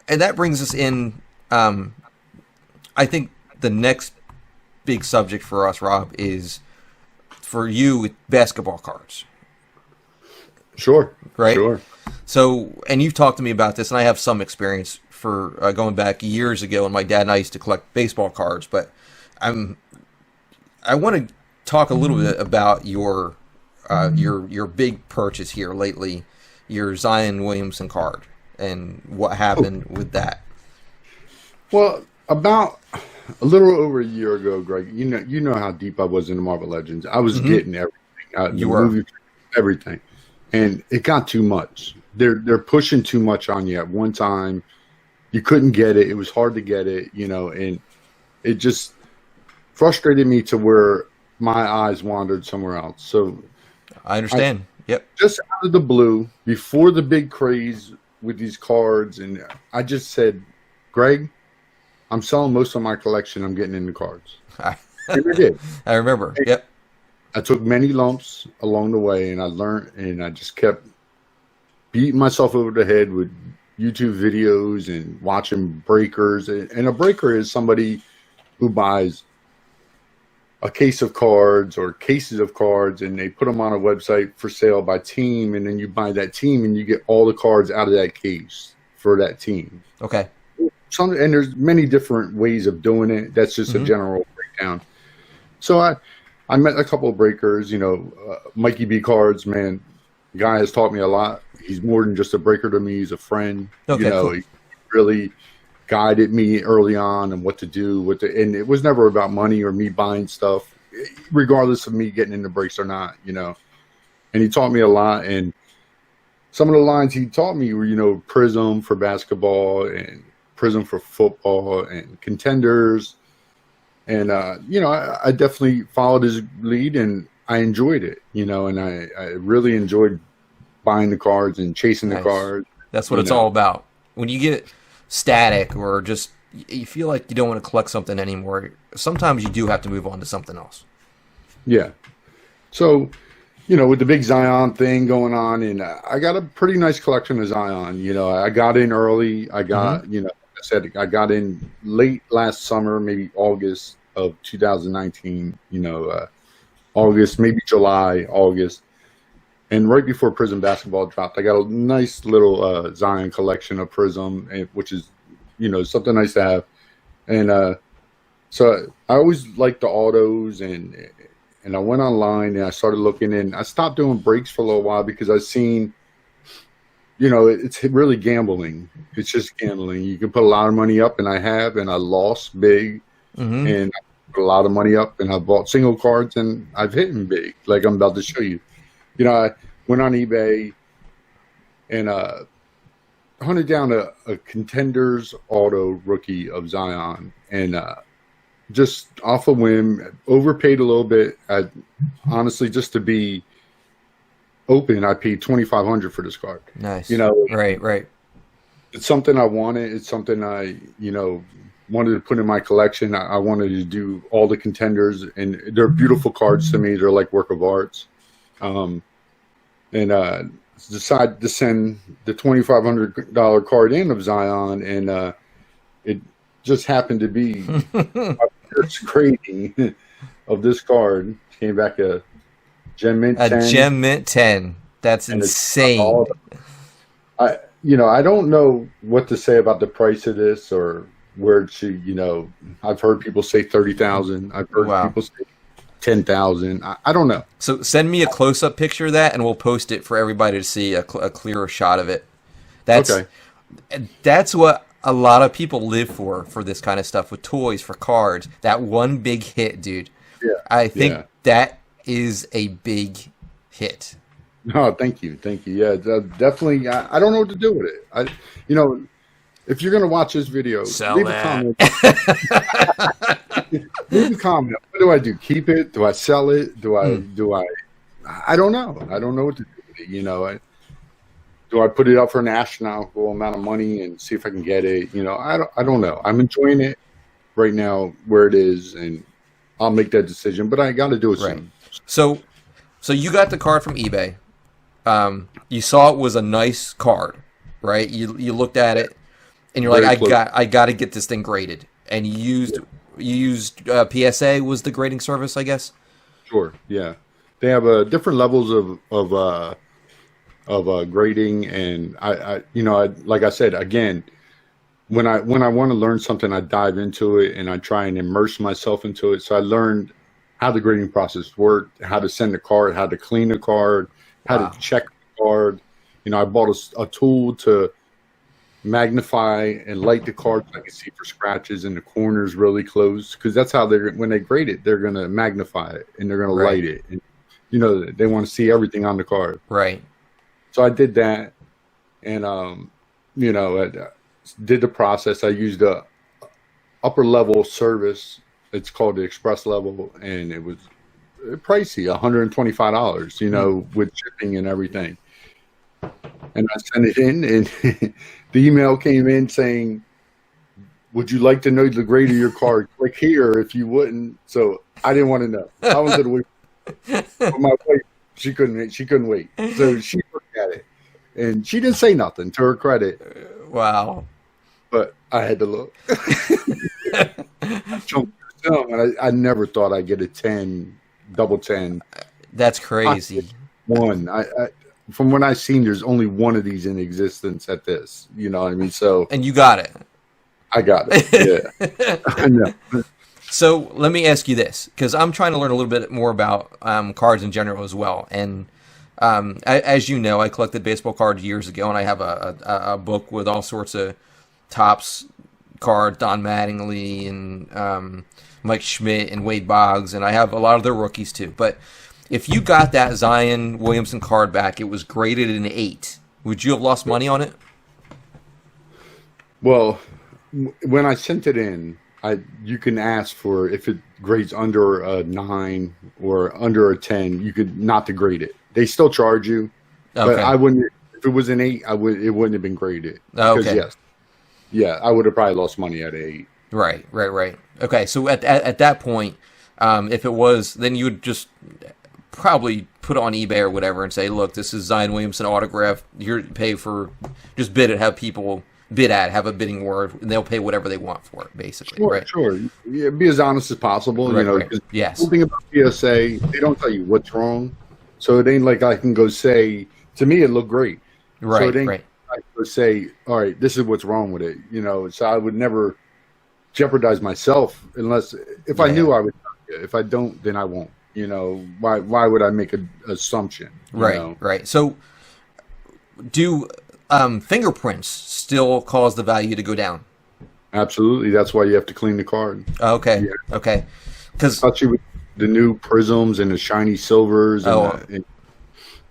And that brings us in. I think the next big subject for us, Rob, is for you with basketball cards. Sure. Right? Sure. So, and you've talked to me about this, and I have some experience for going back years ago when my dad and I used to collect baseball cards. But I want to talk a little bit about your big purchase here lately, your Zion Williamson card, and what happened with that. Well, about a little over a year ago, Greg, you know how deep I was into Marvel Legends. I was getting everything. You were. Everything. And it got too much. They're pushing too much on you at one time. You couldn't get it. It was hard to get it, and it just frustrated me to where my eyes wandered somewhere else. So I understand. Yep. Just out of the blue, before the big craze with these cards, and I just said, Greg, I'm selling most of my collection. I'm getting into cards. And I did. I remember. Yep. I took many lumps along the way, and I learned, and I just kept beating myself over the head with YouTube videos and watching breakers. And a breaker is somebody who buys a case of cards or cases of cards, and they put them on a website for sale by team, and then you buy that team, and you get all the cards out of that case for that team. Okay. And there's many different ways of doing it. That's just a general breakdown. So I met a couple of breakers, Mikey B Cards, man. The guy has taught me a lot. He's more than just a breaker to me. He's a friend. Okay, cool. He really guided me early on and what to do. And it was never about money or me buying stuff, regardless of me getting into breaks or not, And he taught me a lot. And some of the lines he taught me were, Prism for basketball and Prism for football and Contenders. And, I definitely followed his lead, and I enjoyed it, and I really enjoyed buying the cards and chasing the cards. That's what it's all about. When you get static or just you feel like you don't want to collect something anymore, sometimes you do have to move on to something else. Yeah. So, with the big Zion thing going on, and I got a pretty nice collection of Zion. I got in early. I got, I said I got in late last summer, maybe August of 2019, August, maybe July, August. And right before Prism basketball dropped, I got a nice little Zion collection of Prism, which is, something nice to have. And so I always liked the autos, and I went online and I started looking, and I stopped doing breaks for a little while because I seen, it's really gambling. It's just gambling. You can put a lot of money up, and I have, and I lost big. And I put a lot of money up, and I bought single cards, and I've hit them big, like I'm about to show you. I went on eBay and hunted down a Contenders auto rookie of Zion, and just off a whim, overpaid a little bit. Honestly, just to be open, I paid $2,500 for this card. Nice. Right. It's something I wanted. It's something I, wanted to put in my collection. I wanted to do all the Contenders, and they're beautiful cards to me. They're like work of arts. And decided to send the $2,500 card in of Zion, and it just happened to be my first grading of this card. Came back a Gem Mint 10. A Gem Mint 10. That's insane. I don't know what to say about the price of this or where it should, I've heard people say 30,000. I've heard people say 10,000. I don't know. So send me a close-up picture of that, and we'll post it for everybody to see a clearer shot of it. That's what a lot of people live for this kind of stuff with toys, for cards. That one big hit, dude. Yeah. I think that is a big hit. No, thank you. Yeah, definitely. I don't know what to do with it. If you're going to watch this video, leave a comment. Leave a comment. What do I do? Keep it? Do I sell it? Do I don't know. I don't know what to do with it. Do I put it up for an astronomical amount of money and see if I can get it? I don't know. I'm enjoying it. right now where it is, and I'll make that decision. But I got to do it Right. soon. So you got the card from eBay. You saw it was a nice card, right? You looked at it, and you're like, Very close. I got to get this thing graded. And you used PSA was the grading service, I guess. Sure. Yeah. They have different levels of grading, and like I said again, when I want to learn something, I dive into it and I try and immerse myself into it. So I learned how the grading process worked, how to send a card, how to clean a card, how Wow. to check the card. I bought a tool to magnify and light the card so I can see for scratches in the corners really close, because that's how when they grade it, they're going to magnify it and they're going to Right. light it. And, they want to see everything on the card. Right. So I did that, and I did the process. I used a upper level service. It's called the Express level, and it was pricey, $125, with shipping and everything. And I sent it in, and the email came in saying, "Would you like to know the grade of your card? Click here if you wouldn't." So I didn't want to know. I was going to wait. But my wife, she couldn't wait. So she looked at it, and she didn't say nothing, to her credit. Wow. But I had to look. And I never thought I'd get a 10, double 10. That's crazy. One. From what I've seen, there's only one of these in existence at this. You know what I mean? So And you got it. I got it. Yeah. I know. So let me ask you this, because I'm trying to learn a little bit more about cards in general as well. And as you know, I collected baseball cards years ago, and I have a book with all sorts of Topps cards, Don Mattingly and Mike Schmidt and Wade Boggs, and I have a lot of their rookies too. But if you got that Zion Williamson card back, it was graded an 8. Would you have lost money on it? Well, when I sent it in, you can ask for, if it grades under a 9 or under a 10, you could not to grade it. They still charge you, but I wouldn't. If it was an 8, it wouldn't have been graded. Okay. Because yes, yeah, I would have probably lost money at 8. Right. Okay, so at that point, if it was, then you would just probably put it on eBay or whatever and say, look, this is Zion Williamson autograph. You're pay for, just bid it, have people bid at, have a bidding word, and they'll pay whatever they want for it, basically. Sure, right? sure. Yeah, be as honest as possible. Right, Right. right. Yes. One thing about PSA, they don't tell you what's wrong, so it ain't like I can go say, to me it looked great. Right, so it ain't right. I go say, all right, this is what's wrong with it. So I would never jeopardize myself unless, if I knew I would. If I don't, then I won't. Why would I make an assumption? Right. So do fingerprints still cause the value to go down? Absolutely. That's why you have to clean the card. Okay. Yeah. Okay. Because Especially with the new prisms and the shiny silvers. And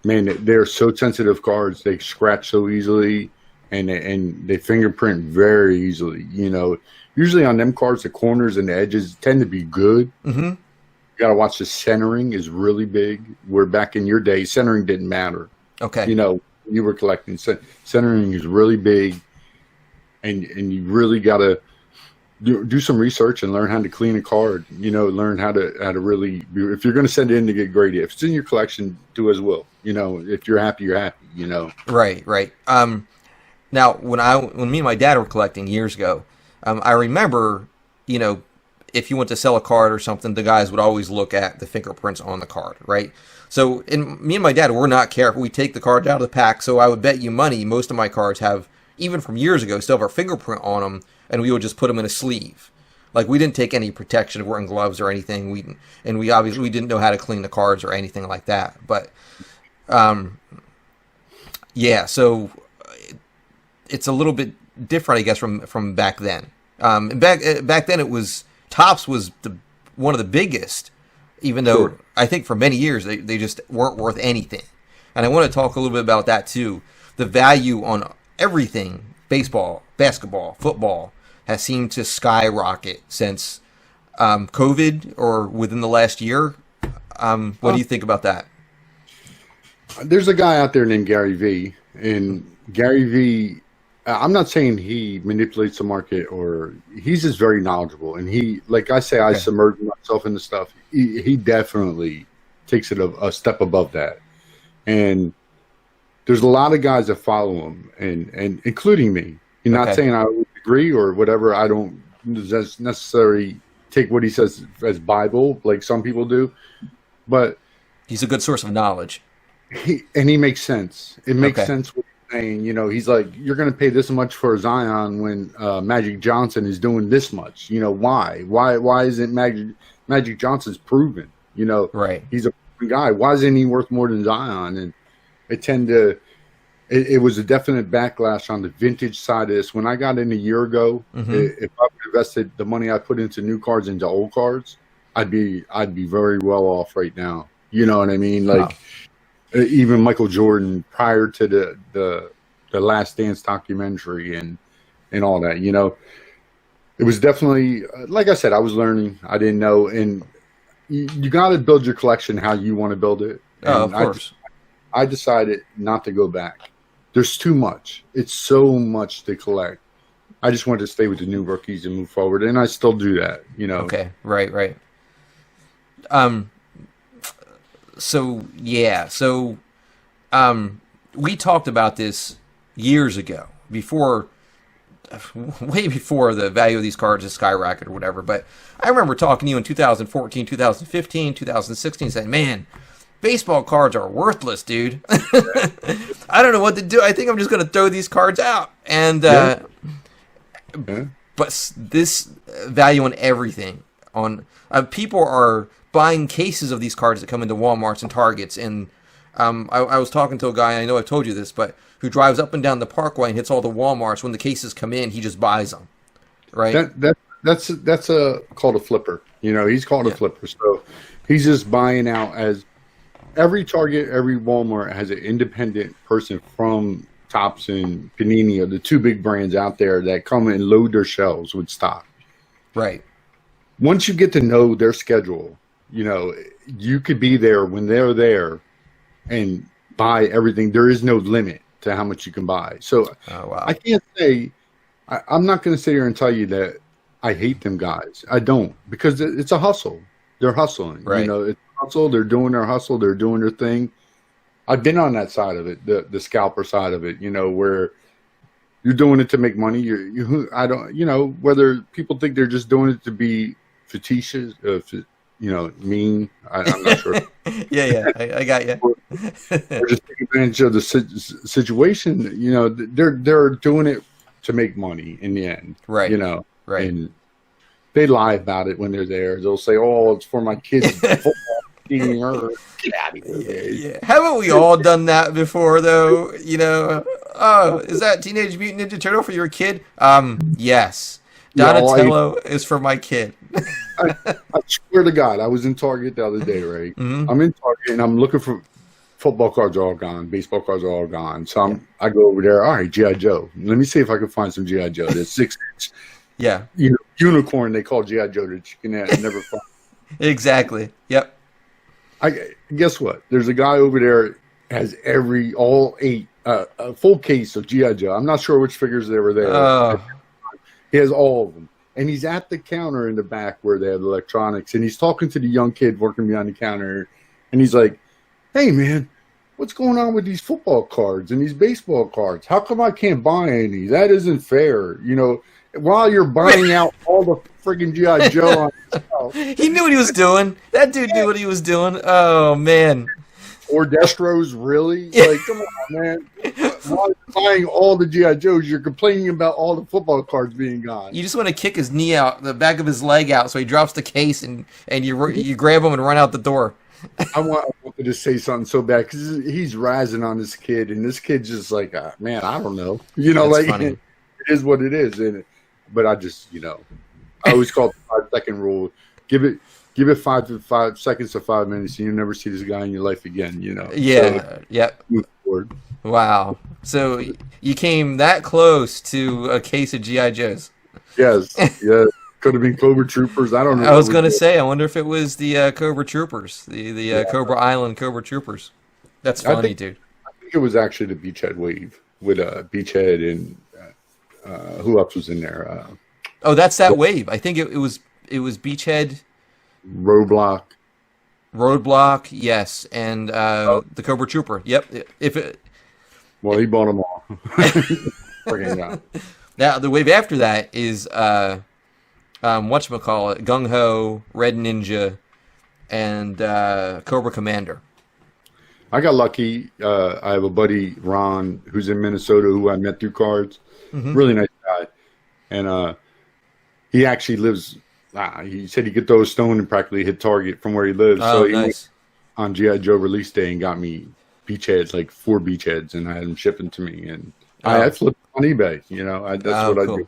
man, they're so sensitive cards. They scratch so easily, and they fingerprint very easily. Usually on them cards, the corners and the edges tend to be good. Mm-hmm. You got to watch the centering is really big. Where back in your day, centering didn't matter. Okay. You were collecting. Centering is really big, and you really got to do some research and learn how to clean a card. Learn how to really. If you're going to send it in to get graded, if it's in your collection, do as well. If you're happy, you're happy. Right. Now when me and my dad were collecting years ago, I remember, if you went to sell a card or something, the guys would always look at the fingerprints on the card, right? So, me and my dad were not careful. We take the cards out of the pack, so I would bet you money most of my cards have, even from years ago, still have our fingerprint on them, and we would just put them in a sleeve. Like, we didn't take any protection of wearing gloves or anything. We obviously didn't know how to clean the cards or anything like that. But, yeah, so it's a little bit different, I guess, from back then. Back then, it was Topps was one of the biggest, even though I think for many years they just weren't worth anything. And I want to talk a little bit about that too. The value on everything, baseball, basketball, football, has seemed to skyrocket since COVID or within the last year. What do you think about that? There's a guy out there named Gary V, and Gary V I'm not saying he manipulates the market, or he's just very knowledgeable. And he, like I say, I Okay. submerge myself into stuff. He definitely takes it a step above that. And there's a lot of guys that follow him, and including me. You're not Okay. saying I would agree or whatever. I don't necessarily take what he says as Bible like some people do, but He's a good source of knowledge. he makes sense. It makes Okay. sense what he's saying. He's like, you're going to pay this much for Zion when Magic Johnson is doing this much. Why? Why isn't Magic Johnson's proven? Right. He's a proven guy. Why isn't he worth more than Zion? And it tend to. It was a definite backlash on the vintage side of this. When I got in a year ago, Mm-hmm. if I invested the money I put into new cards into old cards, I'd be very well off right now. You know what I mean? Like even Michael Jordan prior to the Last Dance documentary and all that. It was definitely like I said. I was learning. I didn't know, and you got to build your collection how you want to build it. Oh, And of course. I decided not to go back. There's too much. It's so much to collect. I just wanted to stay with the new rookies and move forward, and I still do that. Okay. Right. Right. Um. So yeah. So we talked about this years ago, way before the value of these cards has skyrocketed or whatever. But I remember talking to you in 2014, 2015, 2016, saying, "Man, baseball cards are worthless, dude. I don't know what to do. I think I'm just going to throw these cards out." And Yeah. Yeah. but this value on everything on people are buying cases of these cards that come into Walmarts and Targets. And I was talking to a guy, I know I've told you this, but who drives up and down the Parkway and hits all the Walmarts. When the cases come in, he just buys them, right? That's called a flipper. He's called a flipper. So he's just buying out. As every Target, every Walmart has an independent person from Topps and Panini, are the two big brands out there that come and load their shelves with stock. Right. Once you get to know their schedule, you could be there when they're there and buy everything. There is no limit to how much you can buy. So Oh, wow. I can't say, I'm not going to sit here and tell you that I hate them guys. I don't, because it's a hustle. They're hustling. Right. It's a hustle. They're doing their hustle. They're doing their thing. I've been on that side of it, the scalper side of it, where you're doing it to make money. I don't, whether people think they're just doing it to be facetious, mean. I'm not sure. Yeah, I got you. Or just take advantage of the situation. They're doing it to make money in the end. Right. Right. And they lie about it when they're there. They'll say, "Oh, it's for my kids' football team." Get out of here. Yeah. Haven't we all done that before, though? Oh, is that Teenage Mutant Ninja Turtle for your kid? Yes. Donatello is for my kid. I swear to God, I was in Target the other day, right? Mm-hmm. I'm in Target and I'm looking for football cards are all gone, baseball cards are all gone. So I go over there. All right, G.I. Joe. Let me see if I can find some G.I. Joe. That's 6-inch. Yeah. Unicorn. They call G.I. Joe that you can never find. Exactly. Yep. Guess what? There's a guy over there has all 8 a full case of G.I. Joe. I'm not sure which figures they were there. He has all of them. And he's at the counter in the back where they have electronics. And he's talking to the young kid working behind the counter. And he's like, "Hey, man, what's going on with these football cards and these baseball cards? How come I can't buy any? That isn't fair. While you're buying out all the friggin' G.I. Joe on yourself." He knew what he was doing. That dude knew what he was doing. Oh, man. Or Destro's, really? Like, come on, man. While you're buying all the G.I. Joes, you're complaining about all the football cards being gone. You just want to kick his knee out, the back of his leg out, so he drops the case, and you grab him and run out the door. I wanted to say something so bad because he's razzing on this kid, and this kid's just like, man, I don't know. That's funny. It is what it is. But I just, I always call it the 5-second rule. Give it 5 seconds to 5 minutes, and you never see this guy in your life again. Yeah. So, Yep. move forward. Wow. So you came that close to a case of G.I. Joes. Yes. Yeah. Could have been Cobra Troopers. I don't know. I was going to say, I wonder if it was the Cobra Troopers, the Cobra Island Cobra Troopers. That's funny, dude. I think it was actually the Beachhead wave with Beachhead and who else was in there? Oh, that's that wave. I think it was Beachhead, Roadblock. Roadblock, yes, and the Cobra Trooper. Yep. If it Well, he bought them all. Freaking God. Now the wave after that is whatchamacallit, Gung Ho, Red Ninja, and Cobra Commander. I got lucky. I have a buddy, Ron, who's in Minnesota, who I met through cards. Really nice guy. And he actually lives, he said he could throw a stone and practically hit target from where he lives. Oh, so he went nice. on G.I. Joe release day and got me beachheads, like 4 beachheads, and I had them shipping to me. And I flipped on eBay. That's what I do.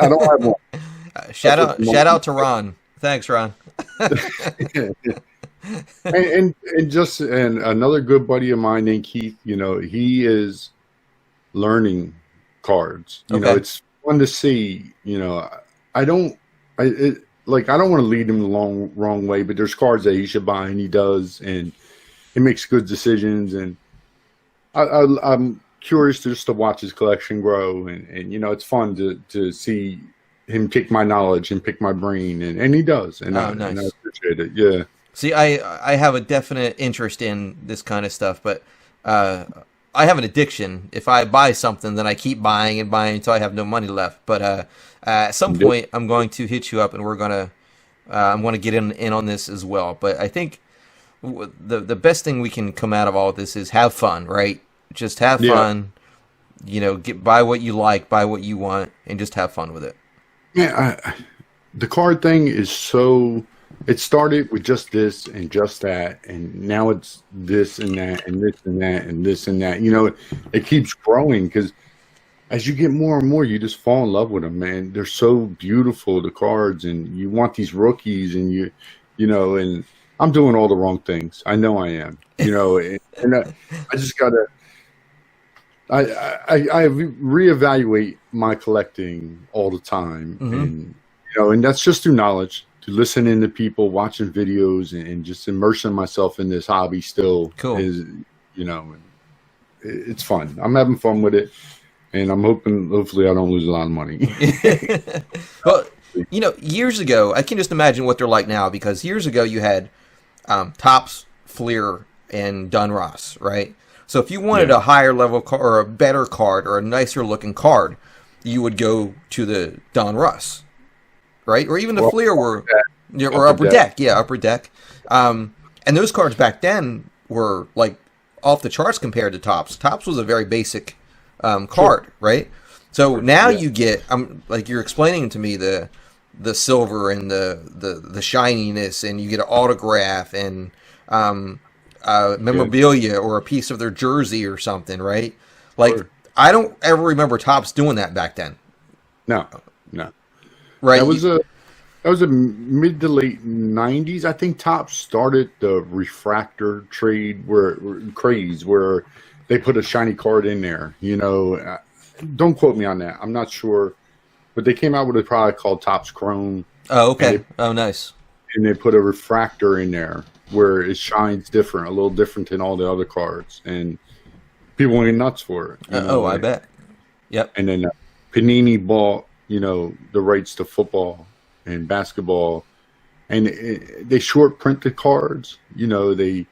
I don't have one. Shout out to Ron. Thanks, Ron. and another good buddy of mine named Keith, he is learning cards. It's fun to see. I don't want to lead him the wrong way, but there's cards that he should buy, and he does, and he makes good decisions. And I'm curious just to watch his collection grow, and it's fun to see him take my knowledge and pick my brain, and he does, and I appreciate it. Yeah. See, I have a definite interest in this kind of stuff, but I have an addiction. If I buy something, then I keep buying and buying until I have no money left. But at some point, I'm going to hit you up, and I'm going to get in on this as well. But I think the best thing we can come out of all of this is have fun, right? Just have fun. Buy what you like, buy what you want, and just have fun with it. Yeah, the card thing is so. It started with just this and just that, and now it's this and that and this and that and this and that. It keeps growing because as you get more and more, you just fall in love with them, man. They're so beautiful, the cards, and you want these rookies, and and I'm doing all the wrong things. I know I am, and I just gotta. I reevaluate my collecting all the time, and that's just through knowledge, to listening to people, watching videos, and just immersing myself in this hobby. Still, cool. It's fun. I'm having fun with it, and I'm hopefully I don't lose a lot of money. Well, years ago, I can just imagine what they're like now, because years ago you had Topps, Fleer, and Donruss, right? So if you wanted a higher level card, or a better card, or a nicer looking card, you would go to the Donruss, right? Or even the Fleer or Upper Deck. Yeah, Upper Deck. And those cards back then were like off the charts compared to Topps. Topps was a very basic card, right? So now you get, like you're explaining to me, the silver and the shininess, and you get an autograph and memorabilia or a piece of their jersey or something, right? Like, I don't ever remember Topps doing that back then. No. Right. That was a mid to late 90s. I think Topps started the refractor trade craze where they put a shiny card in there. Don't quote me on that. I'm not sure, but they came out with a product called Topps Chrome. Oh, okay. Nice. And they put a refractor in there where it shines different, a little different than all the other cards, and people went nuts for it. I bet. Yep. And then Panini bought, the rights to football and basketball, and they short print the cards. They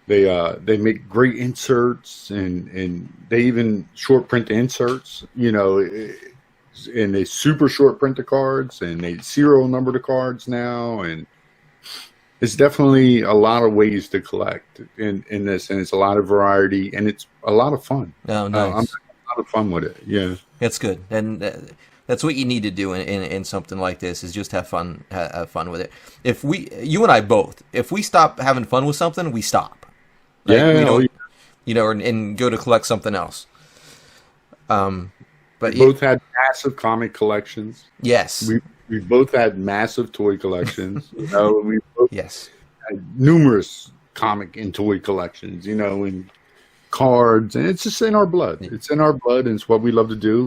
make great inserts, and they even short print the inserts. And they super short print the cards, and they serial number the cards now, and it's definitely a lot of ways to collect in this, and it's a lot of variety, and it's a lot of fun. Oh, nice. I'm having a lot of fun with it. Yeah, that's good, and that's what you need to do in something like this, is just have fun with it. If you and I both, if we stop having fun with something, we stop. We don't, and go to collect something else. But we both had massive comic collections. Yes. We both had massive toy collections. We both had numerous comic and toy collections, and cards, and it's just in our blood. It's in our blood, and it's what we love to do.